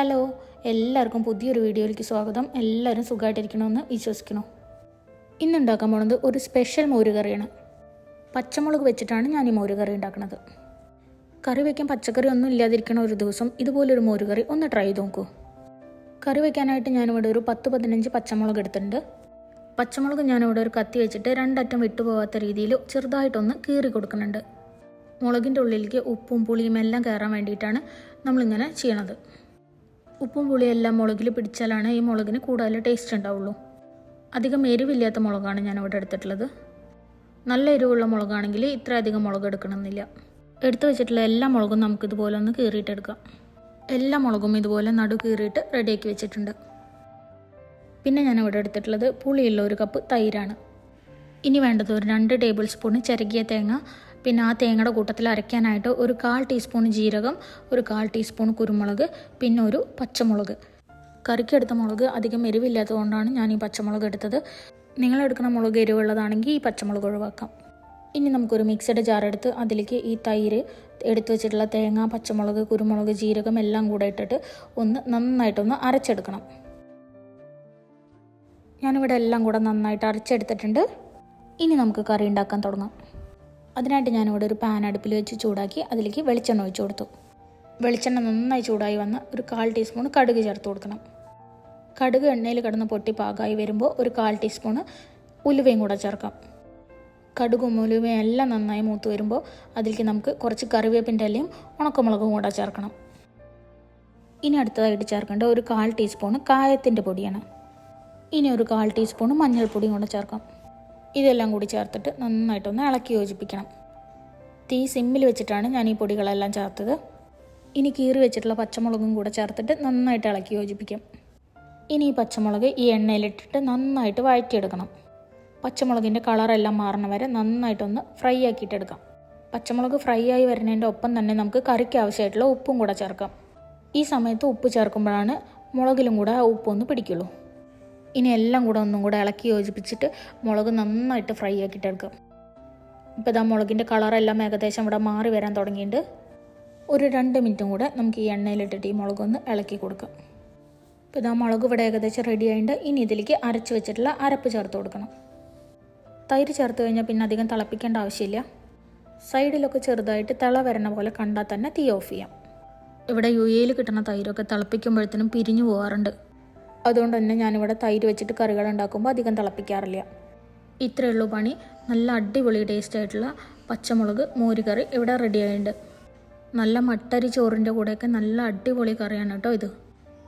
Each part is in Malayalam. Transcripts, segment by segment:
ഹലോ, എല്ലാവർക്കും പുതിയൊരു വീഡിയോയിലേക്ക് സ്വാഗതം. എല്ലാവരും സുഖമായിട്ടിരിക്കണമെന്ന് വിശ്വസിക്കുന്നു. ഇന്നുണ്ടാക്കാൻ പോകുന്നത് ഒരു സ്പെഷ്യൽ മോരുകറിയാണ്. പച്ചമുളക് വെച്ചിട്ടാണ് ഞാൻ ഈ മോരുകറി ഉണ്ടാക്കുന്നത്. കറി വയ്ക്കാൻ പച്ചക്കറി ഒന്നും ഇല്ലാതിരിക്കണ ഒരു ദിവസം ഇതുപോലൊരു മോരുകറി ഒന്ന് ട്രൈ ചെയ്ത് നോക്കൂ. കറി വയ്ക്കാനായിട്ട് ഞാനിവിടെ ഒരു 10-15 പച്ചമുളക് എടുത്തിട്ടുണ്ട്. പച്ചമുളക് ഞാനിവിടെ ഒരു കത്തി വെച്ചിട്ട് രണ്ടറ്റം വിട്ടുപോകാത്ത രീതിയിൽ ചെറുതായിട്ടൊന്ന് കീറി കൊടുക്കുന്നുണ്ട്. മുളകിൻ്റെ ഉള്ളിലേക്ക് ഉപ്പും പുളിയും എല്ലാം കയറാൻ വേണ്ടിയിട്ടാണ് നമ്മളിങ്ങനെ ചെയ്യണത്. ഉപ്പും പുളിയെല്ലാം മുളകിൽ പിടിച്ചാലാണ് ഈ മുളകിന് കൂടുതൽ ടേസ്റ്റ് ഉണ്ടാവുള്ളൂ. അധികം എരിവില്ലാത്ത മുളകാണ് ഞാനിവിടെ എടുത്തിട്ടുള്ളത്. നല്ല എരിവുള്ള മുളകാണെങ്കിൽ ഇത്ര അധികം മുളക് എടുക്കണമെന്നില്ല. എടുത്തു വെച്ചിട്ടുള്ള എല്ലാ മുളകും നമുക്കിതുപോലെ ഒന്ന് കീറിയിട്ടെടുക്കാം. എല്ലാ മുളകും ഇതുപോലെ നടു കീറിയിട്ട് റെഡിയാക്കി വെച്ചിട്ടുണ്ട്. പിന്നെ ഞാനിവിടെ എടുത്തിട്ടുള്ളത് പുളിയുള്ള 1 കപ്പ് തൈരാണ്. ഇനി വേണ്ടത് ഒരു 2 ടേബിൾ സ്പൂൺ ചിരകിയ തേങ്ങ, പിന്നെ ആ തേങ്ങയുടെ കൂട്ടത്തിൽ അരയ്ക്കാനായിട്ട് ഒരു 1/4 ടീസ്പൂൺ ജീരകം, ഒരു 1/4 ടീസ്പൂൺ കുരുമുളക്, പിന്നെ ഒരു പച്ചമുളക്. കറിക്കെടുത്ത മുളക് അധികം എരിവില്ലാത്തതുകൊണ്ടാണ് ഞാൻ ഈ പച്ചമുളക് എടുത്തത്. നിങ്ങളെടുക്കുന്ന മുളക് എരിവുള്ളതാണെങ്കിൽ ഈ പച്ചമുളക് ഒഴിവാക്കാം. ഇനി നമുക്കൊരു മിക്സഡ് ജാർ എടുത്ത് അതിലേക്ക് ഈ തൈര്, എടുത്തു വെച്ചിട്ടുള്ള തേങ്ങ, പച്ചമുളക്, കുരുമുളക്, ജീരകം എല്ലാം കൂടെ ഇട്ടിട്ട് നന്നായിട്ടൊന്ന് അരച്ചെടുക്കണം. ഞാനിവിടെ എല്ലാം കൂടെ നന്നായിട്ട് അരച്ചെടുത്തിട്ടുണ്ട്. ഇനി നമുക്ക് കറി ഉണ്ടാക്കാൻ തുടങ്ങാം. അതിനായിട്ട് ഞാനിവിടെ ഒരു പാൻ അടുപ്പിൽ വെച്ച് ചൂടാക്കി അതിലേക്ക് വെളിച്ചെണ്ണ ഒഴിച്ചു കൊടുത്തു. വെളിച്ചെണ്ണ നന്നായി ചൂടായി വന്ന് ഒരു 1/4 ടീസ്പൂൺ കടുക് ചേർത്ത് കൊടുക്കണം. കടുക് എണ്ണയിൽ കിടന്ന് പൊട്ടി പാകമായി വരുമ്പോൾ ഒരു 1/4 ടീസ്പൂൺ ഉലുവയും കൂടെ ചേർക്കാം. കടുകും ഉലുവയും എല്ലാം നന്നായി മൂത്ത് വരുമ്പോൾ അതിലേക്ക് നമുക്ക് കുറച്ച് കറിവേപ്പിൻ്റെ ഇലയും ഉണക്കമുളകും കൂടെ ചേർക്കണം. ഇനി അടുത്തതായിട്ട് ചേർക്കേണ്ട ഒരു 1/4 ടീസ്പൂൺ കായത്തിൻ്റെ പൊടിയാണ്. ഇനി ഒരു 1/4 ടീസ്പൂൺ മഞ്ഞൾപ്പൊടിയും കൂടെ ചേർക്കാം. ഇതെല്ലാം കൂടി ചേർത്തിട്ട് നന്നായിട്ടൊന്ന് ഇളക്കി യോജിപ്പിക്കണം. തീ സിമ്മിൽ വെച്ചിട്ടാണ് ഞാൻ ഈ പൊടികളെല്ലാം ചേർത്തത്. ഇനി കീറി വെച്ചിട്ടുള്ള പച്ചമുളകും കൂടെ ചേർത്തിട്ട് നന്നായിട്ട് ഇളക്കി യോജിപ്പിക്കാം. ഇനി ഈ പച്ചമുളക് ഈ എണ്ണയിലിട്ടിട്ട് നന്നായിട്ട് വഴറ്റിയെടുക്കണം. പച്ചമുളകിൻ്റെ കളറെല്ലാം മാറണ വരെ നന്നായിട്ടൊന്ന് ഫ്രൈ ആക്കിയിട്ടെടുക്കാം. പച്ചമുളക് ഫ്രൈ ആയി വരുന്നതിൻ്റെ ഒപ്പം തന്നെ നമുക്ക് കറിക്ക് ആവശ്യമായിട്ടുള്ള ഉപ്പും കൂടെ ചേർക്കാം. ഈ സമയത്ത് ഉപ്പ് ചേർക്കുമ്പോഴാണ് മുളകിലും കൂടെ ആ ഉപ്പൊന്ന് പിടിക്കുള്ളൂ. ഇനി എല്ലാം കൂടെ ഒന്നും കൂടെ ഇളക്കി യോജിപ്പിച്ചിട്ട് മുളക് നന്നായിട്ട് ഫ്രൈ ആക്കിയിട്ടെടുക്കാം. ഇപ്പോൾ ഇതാ മുളകിൻ്റെ കളറെല്ലാം ഏകദേശം ഇവിടെ മാറി വരാൻ തുടങ്ങിയിട്ടുണ്ട്. ഒരു 2 മിനിറ്റും കൂടെ നമുക്ക് ഈ എണ്ണയിലിട്ടിട്ട് ഈ മുളകൊന്ന് ഇളക്കി കൊടുക്കാം. ഇപ്പോൾ ഇതാ മുളക് ഇവിടെ ഏകദേശം റെഡി ആയിട്ടുണ്ട്. ഇനി ഇതിലേക്ക് അരച്ച് വെച്ചിട്ടുള്ള അരപ്പ് ചേർത്ത് കൊടുക്കണം. തൈര് ചേർത്ത് കഴിഞ്ഞാൽ പിന്നെ അധികം തിളപ്പിക്കേണ്ട ആവശ്യമില്ല. സൈഡിലൊക്കെ ചെറുതായിട്ട് തിള വരണ പോലെ കണ്ടാൽ തന്നെ തീ ഓഫ് ചെയ്യാം. ഇവിടെ UAE-യിൽ കിട്ടുന്ന തൈരൊക്കെ തിളപ്പിക്കുമ്പോഴത്തേനും പിരിഞ്ഞു പോകാറുണ്ട്. അതുകൊണ്ട് തന്നെ ഞാനിവിടെ തൈര് വെച്ചിട്ട് കറികൾ ഉണ്ടാക്കുമ്പോൾ അധികം തിളപ്പിക്കാറില്ല. ഇത്രയേ ഉള്ളൂ പണി. നല്ല അടിപൊളി ടേസ്റ്റ് ആയിട്ടുള്ള പച്ചമുളക് മോരുകറി ഇവിടെ റെഡി ആയിട്ടുണ്ട്. നല്ല മട്ടരി ചോറിൻ്റെ കൂടെയൊക്കെ നല്ല അടിപൊളി കറിയാണ് കേട്ടോ ഇത്.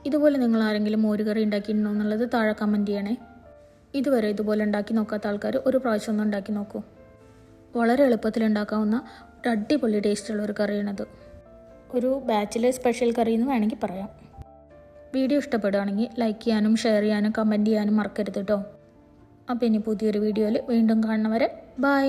ഇതുപോലെ നിങ്ങൾ ആരെങ്കിലും മോരുകറി ഉണ്ടാക്കിയിട്ടുണ്ടോ എന്നുള്ളത് താഴെ കമൻറ്റ് ചെയ്യണേ. ഇതുവരെ ഇതുപോലെ ഉണ്ടാക്കി നോക്കാത്ത ആൾക്കാർ ഒരു പ്രാവശ്യം ഒന്ന് ഉണ്ടാക്കി നോക്കൂ. വളരെ എളുപ്പത്തിൽ ഉണ്ടാക്കാവുന്ന ഒരു അടിപൊളി ടേസ്റ്റുള്ള ഒരു കറിയാണിത്. ഒരു ബാച്ചിലർ സ്പെഷ്യൽ കറി എന്ന് വേണമെങ്കിൽ പറയാം. വീഡിയോ ഇഷ്ടപ്പെടുകയാണെങ്കിൽ ലൈക്ക് ചെയ്യാനും ഷെയർ ചെയ്യാനും കമൻറ്റ് ചെയ്യാനും മറക്കരുത് കേട്ടോ. അപ്പോൾ ഇനി പുതിയൊരു വീഡിയോയിൽ വീണ്ടും കാണുന്നവരെ ബൈ.